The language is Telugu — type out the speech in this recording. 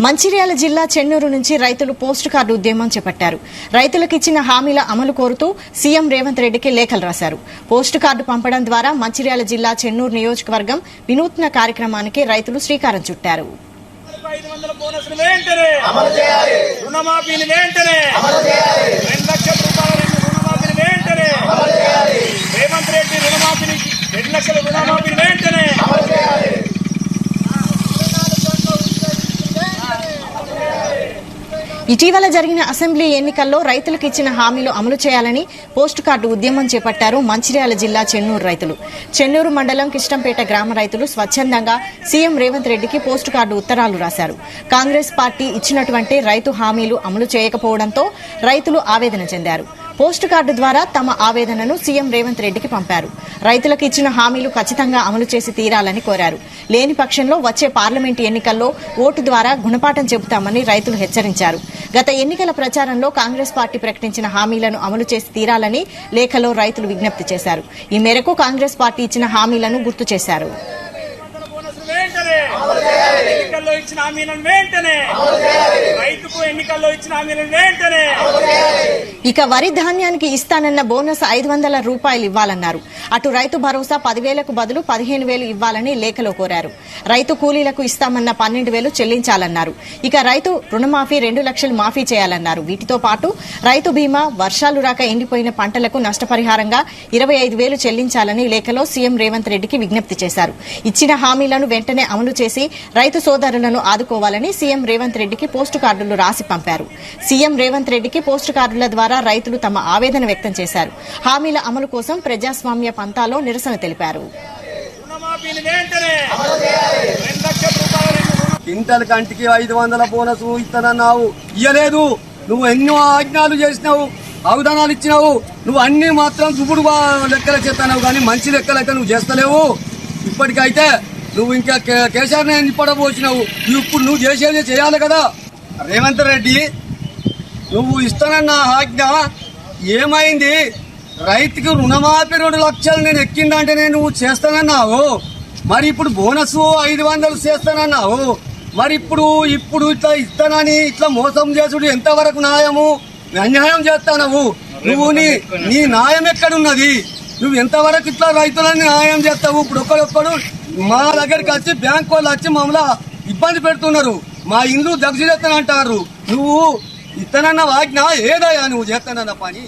మంచిర్యాల జిల్లా చెన్నూరు నుంచి రైతులు పోస్టు కార్డు ఉద్యమం చేపట్టారు. రైతులకు ఇచ్చిన హామీల అమలు కోరుతూ సీఎం రేవంత్ రెడ్డికి లేఖలు రాశారు. పోస్టు కార్డు పంపడం ద్వారా మంచిర్యాల జిల్లా చెన్నూరు నియోజకవర్గం వినూత్న కార్యక్రమానికి రైతులు శ్రీకారం చుట్టారు. ఇటీవల జరిగిన అసెంబ్లీ ఎన్నికల్లో రైతులకు ఇచ్చిన హామీలు అమలు చేయాలని పోస్టు కార్డు ఉద్యమం చేపట్టారు మంచిర్యాల జిల్లా చెన్నూరు రైతులు. చెన్నూరు మండలం కిష్టంపేట గ్రామ రైతులు స్వచ్ఛందంగా సీఎం రేవంత్ రెడ్డికి పోస్టు కార్డు ఉత్తరాలు రాశారు. కాంగ్రెస్ పార్టీ ఇచ్చినటువంటి రైతు హామీలు అమలు చేయకపోవడంతో రైతులు ఆవేదన చెందారు. పోస్టు కార్డు ద్వారా తమ ఆవేదనను సీఎం రేవంత్ రెడ్డికి పంపారు. రైతులకు ఇచ్చిన హామీలు ఖచ్చితంగా అమలు చేసి తీరాలని కోరారు. లేని పక్షంలో వచ్చే పార్లమెంటు ఎన్నికల్లో ఓటు ద్వారా గుణపాఠం చెబుతామని రైతులు హెచ్చరించారు. గత ఎన్నికల ప్రచారంలో కాంగ్రెస్ పార్టీ ప్రకటించిన హామీలను అమలు చేసి తీరాలని లేఖలో రైతులు విజ్ఞప్తి చేశారు. ఈ మేరకు కాంగ్రెస్ పార్టీ ఇచ్చిన హామీలను గుర్తు చేశారు. ఇక వరి ధాన్యానికి ఇస్తానన్న బోనస్ 500 రూపాయలు ఇవ్వాలన్నారు. అటు రైతు భరోసా 10,000కు బదులు 15,000 ఇవ్వాలని లేఖలో కోరారు. రైతు కూలీలకు ఇస్తామన్న 12,000 చెల్లించాలన్నారు. ఇక రైతు రుణమాఫీ 2 లక్షలు మాఫీ చేయాలన్నారు. వీటితో పాటు రైతు బీమా, వర్షాలు రాక ఎండిపోయిన పంటలకు నష్టపరిహారంగా 25,000 చెల్లించాలని లేఖలో సీఎం రేవంత్ రెడ్డికి విజ్ఞప్తి చేశారు. ఇచ్చిన హామీలను వెంటనే అమలు చేసి రైతు సోదరులను ఆదుకోవాలని సీఎం రేవంత్ రెడ్డికి పోస్టు కార్డులు రాసి పంపారు. సీఎం రేవంత్ రెడ్డికి పోస్టు కార్డుల ద్వారా రైతులు తమ ఆవేదన వ్యక్తం చేశారు. హామీల అమలు కోసం ప్రజాస్వామ్య పంతాలో నిరసన తెలిపారు. క్వింటల్ కంటికి 500 బోనస్ ఇస్తానన్నావు, ఇయ్యలేదు. నువ్వు ఎన్నో ఆజ్ఞాలు చేసినావు, అవధానాలు ఇచ్చినావు. నువ్వు అన్ని మాత్రం దుప్పుడు లెక్కలు చేస్తున్నావు, కానీ మంచి లెక్కలైతే నువ్వు చేస్తలేవు. ఇప్పటికైతే నువ్వు ఇంకా కేసీఆర్ నిప్పడబోసినావు. ఇప్పుడు నువ్వు చేసేది చేయాలి కదా. రేవంత్ రెడ్డి, నువ్వు ఇస్తానన్న ఆజ్ఞ ఏమైంది? రైతుకు రుణమాఫీ 2 లక్షలు నేను ఎక్కిందంటే నువ్వు చేస్తానన్నావు. మరి ఇప్పుడు బోనస్ 500 చేస్తానన్నావు. మరి ఇప్పుడు ఇట్లా ఇస్తానని ఇట్లా మోసం చేసుడు ఎంతవరకు న్యాయము? అన్యాయం చేస్తానవు. నువ్వు నీ న్యాయం ఎక్కడున్నది? నువ్వు ఎంతవరకు ఇట్లా రైతులని న్యాయం చేస్తావు? ఇప్పుడు ఒక్కడొక్కడు మా దగ్గరికి వచ్చి బ్యాంక్ వాళ్ళు వచ్చి మమ్మల్ని ఇబ్బంది పెడుతున్నారు. మా ఇల్లు దగ్గర అంటారు. నువ్వు ఇస్తానన్న ఆజ్ఞ ఏదయ్యా? నువ్వు చేస్తానన్న పని